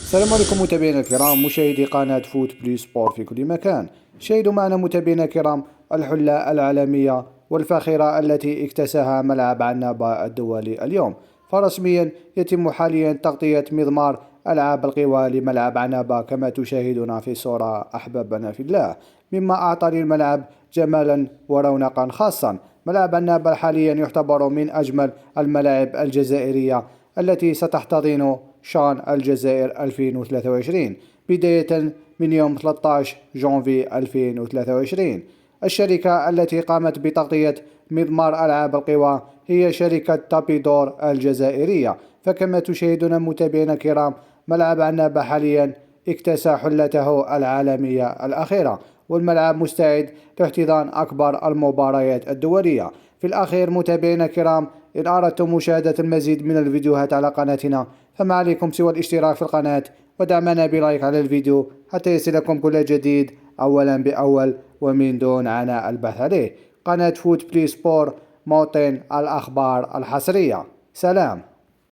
السلام عليكم متابعينا الكرام، مشاهدي قناة فوت بلي سبور في كل مكان. شاهدوا معنا متابعينا الكرام الحلة العالمية والفاخرة التي اكتساها ملعب عنابة الدولي اليوم. فرسميا يتم حاليا تغطية مضمار ألعاب القوى لملعب عنابة كما تشاهدون في صورة أحبابنا في الله، مما أعطى للملعب جمالا ورونقا خاصا. ملعب عنابة حاليا يعتبر من أجمل الملاعب الجزائرية التي ستحتضن شان الجزائر 2023 بداية من يوم 13 جونفي 2023. الشركة التي قامت بتغطية مضمار ألعاب القوى هي شركة تابيدور الجزائرية. فكما تشاهدون متابعينا الكرام، ملعب عنابة حاليا اكتسى حلته العالمية الأخيرة، والملعب مستعد لاحتضان أكبر المباريات الدولية. في الأخير متابعينا الكرام، إن أردتم مشاهدة المزيد من الفيديوهات على قناتنا فما عليكم سوى الاشتراك في القناة ودعمنا بلايك على الفيديو حتى يصلكم كل جديد أولا بأول ومن دون عناء البحث عليه. قناة فوت بلي سبور، موطن الأخبار الحصرية. سلام.